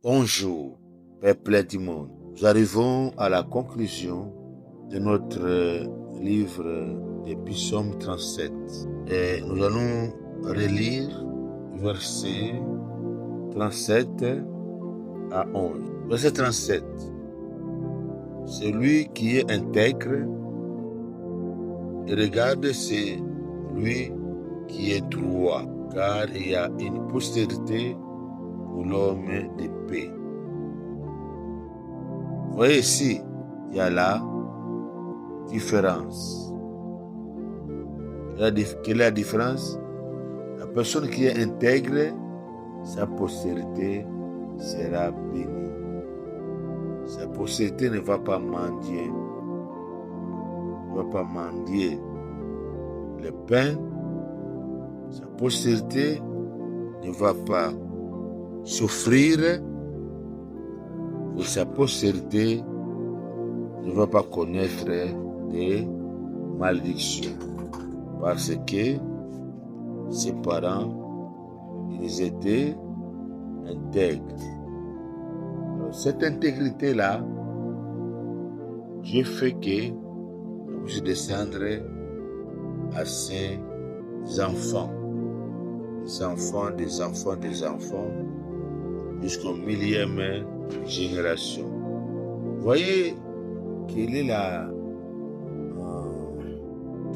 Bonjour, peuple du monde. Nous arrivons à la conclusion de notre livre des Psaumes 37. Et nous allons relire versets 37 à 11. Verset 37. Celui qui est intègre et regarde, c'est lui qui est droit, car il y a une postérité pour l'homme de paix. Vous voyez ici, il y a la différence. Quelle est la différence? La personne qui est intègre, sa postérité sera bénie. Sa postérité ne va pas mendier. Ne va pas mendier le pain. Sa postérité ne va pas souffrir. Et sa postérité ne va pas connaître des malédictions. Parce que ses parents, ils étaient intègres. Alors, cette intégrité-là, j'ai fait que nous puissions descendre à ses enfants. Des enfants, des enfants, des enfants, jusqu'au millième génération. Vous voyez quel est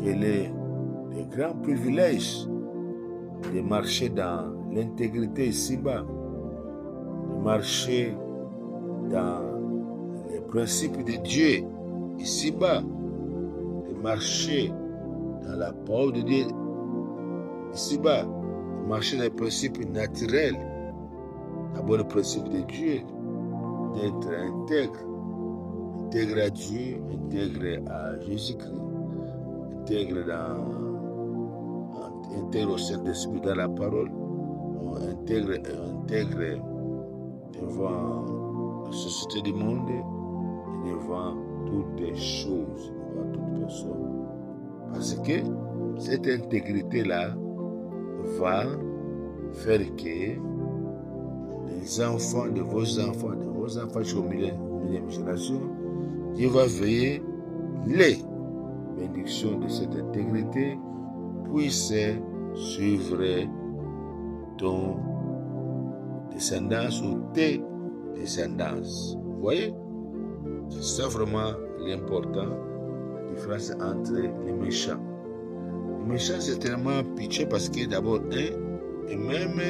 le grand privilège de marcher dans l'intégrité ici-bas, de marcher dans les principes de Dieu ici-bas, de marcher dans la parole de Dieu ici-bas, de marcher dans les principes naturels, d'abord le principe de Dieu, d'être intègre à Dieu, intègre à Jésus-Christ, intègre au Saint-Esprit dans la parole, intègre devant la société du monde et devant toutes les choses, devant toute personne. Parce que cette intégrité-là va faire que les enfants de vos enfants jusqu'au millième génération, Dieu va veiller les bénédictions de cette intégrité puissent suivre ton descendance ou tes descendances. Vous voyez? C'est ça vraiment l'important, la différence entre les méchants. Les méchants, c'est tellement pitché parce que d'abord, et même,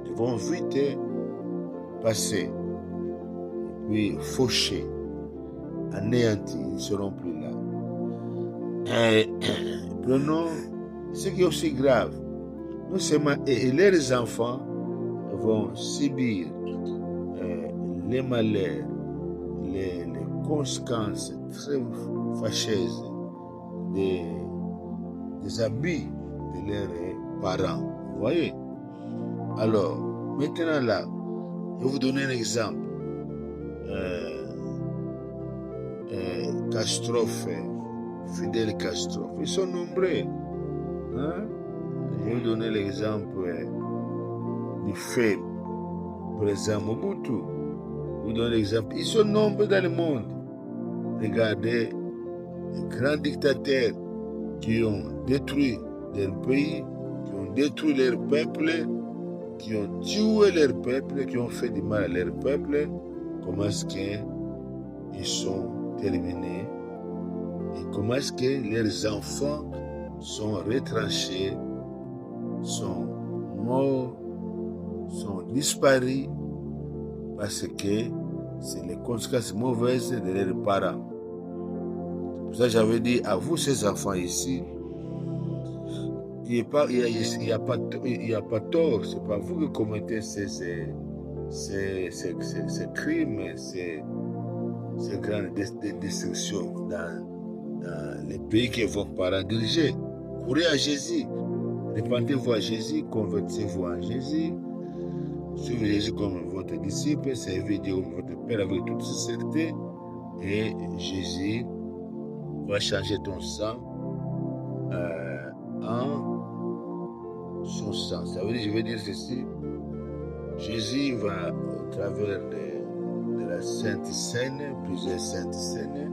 ils vont vite passer, et puis faucher, anéantis, ils ne seront plus là. Et prenons ce qui est aussi grave. Non seulement et leurs enfants vont subir les malheurs, les conséquences très fâcheuses des abus de leurs parents. Vous voyez? Alors, maintenant là, je vais vous donner un exemple. Catastrophe, Fidel Castro. Ils sont nombreux. Hein? Je vais vous donner l'exemple du fait, président Mobutu. Je vous donne l'exemple. Ils sont nombreux dans le monde. Regardez les grands dictateurs qui ont détruit leur pays, qui ont détruit leur peuple, qui ont tué leur peuple, qui ont fait du mal à leur peuple. Comment est-ce qu'ils sont terminés? Et comment est-ce que leurs enfants sont retranchés, sont morts, sont disparus parce que c'est les conséquences mauvaises de leurs parents. C'est pour ça que j'avais dit à vous, ces enfants ici, il n'y a pas tort, c'est pas vous qui commettez ces crimes, ces grandes destructions dans les pays que vos parents dirigeaient. Courez à Jésus, répandez-vous à Jésus, convertissez-vous en Jésus, suivez Jésus comme votre disciple, servez Dieu comme votre Père avec toute sincérité, et Jésus va changer ton sang en son sang. Ça veut dire, je vais dire ceci, Jésus va au travers de la Sainte Seine, plusieurs Saintes Seines.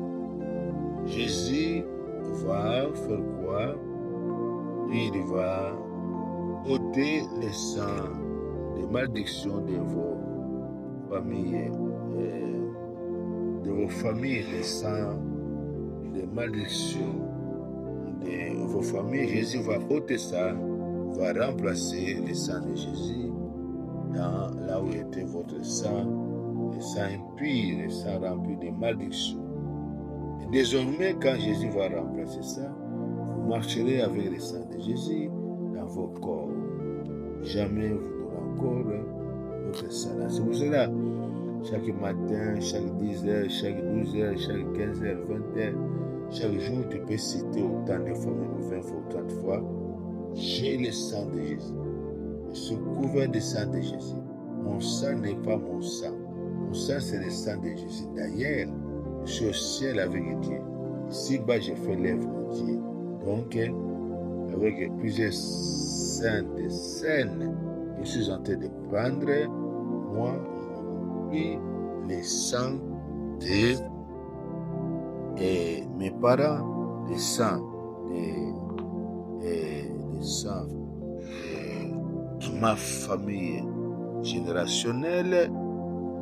Jésus va faire quoi? Il va ôter les sangs, les malédictions de vos familles, les sangs, les malédictions de vos familles. Jésus va ôter ça, va remplacer le sang de Jésus là où était votre sang, le sang impur, le sang rempli de malédictions. Et désormais, quand Jésus va remplacer ça, vous marcherez avec le sang de Jésus dans vos corps. Jamais vous n'aurez encore votre sang. C'est pour cela, chaque matin, chaque 10 heures, chaque 12 heures, chaque 15 heures, 20 heures, chaque jour, tu peux citer autant de fois, même 20 fois, 30 fois, j'ai le sang de Jésus. Je suis couvert du sang de Jésus. Mon sang n'est pas mon sang. Mon sang, c'est le sang de Jésus. D'ailleurs, je suis au ciel avec Dieu. Ici-bas, j'ai fait l'œuvre de Dieu. Donc, avec plusieurs saintes scènes, je suis en train de prendre, moi, les sangs de mes parents, les sangs de ma famille générationnelle,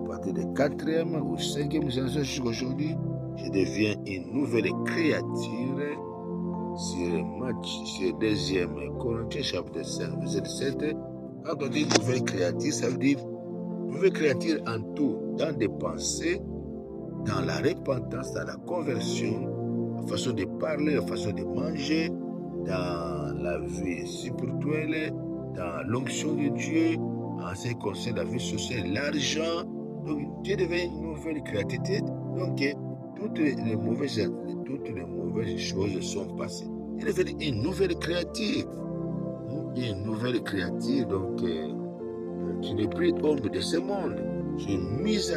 à partir de 4e ou 5e génération jusqu'aujourd'hui, je deviens une nouvelle créature. Sur 2e Corinthiens chapitre 5, verset 7, quand on dit nouvelle créature, ça veut dire nouvelle créature en tout, dans des pensées, dans la repentance, dans la conversion, la façon de parler, la façon de manger, dans la vie spirituelle, dans l'onction de Dieu, en ce qui concerne la vie sociale, l'argent. Donc, Dieu devient une nouvelle créature. Donc, toutes les mauvaises choses sont passées. Il devient une nouvelle créature. Une nouvelle créature, donc, tu n'es plus homme de ce monde. Tu es mis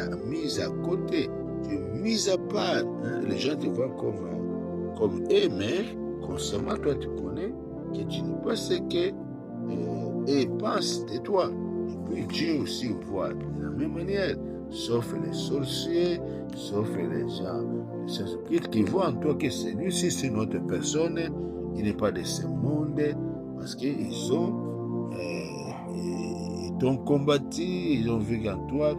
à côté. Tu es mis à part. Les gens te voient comme eux, mais consciemment, toi, tu connais que tu n'es pas ce que eux pensent de toi. Et puis Dieu aussi voit de la même manière, sauf les sorciers, sauf les gens qui voient en toi que celui-ci, c'est notre personne, il n'est pas de ce monde, parce qu'ils t'ont combattu, ils ont vu en toi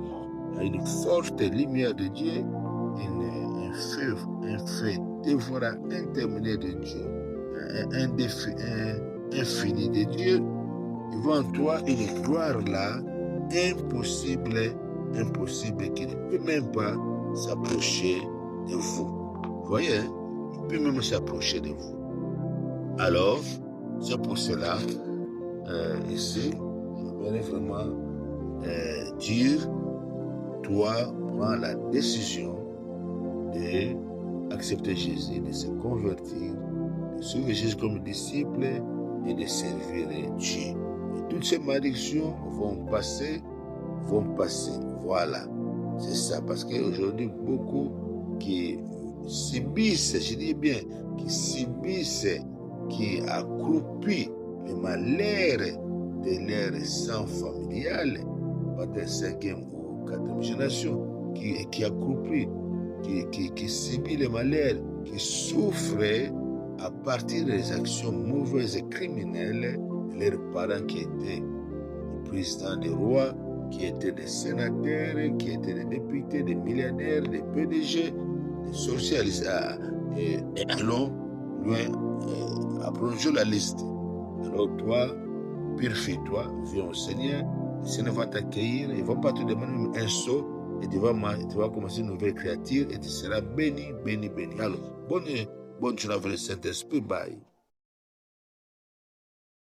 une forte lumière de Dieu, un feu dévorant interminable de Dieu, un défi infini de Dieu. Ils voient en toi une gloire là, impossible, qui ne peut même pas s'approcher de vous. Vous voyez, il ne peut même s'approcher de vous. Alors, c'est pour cela, ici, je voudrais vraiment dire, toi, prends la décision d'accepter Jésus, de se convertir, de suivre Jésus comme disciple et de servir Dieu. Et toutes ces malédictions vont passer. Voilà, c'est ça. Parce qu'aujourd'hui, beaucoup qui subissent, je dis bien, qui accroupissent les malheurs de leur sang familial, pas de 5e ou 4e génération, qui accroupit, qui subit les malheurs, qui souffrent à partir des actions mauvaises et criminelles de leurs parents qui étaient des présidents, des rois, qui étaient des sénateurs, qui étaient des députés, des milliardaires, des PDG, des socialistes. Et allons loin, approchons la liste. Alors toi, purifie-toi, viens au Seigneur, le Seigneur va t'accueillir, il ne va pas te demander un saut, et tu vas commencer une nouvelle créature, et tu seras béni. Alors, bonne journée avec le Saint-Esprit, bye.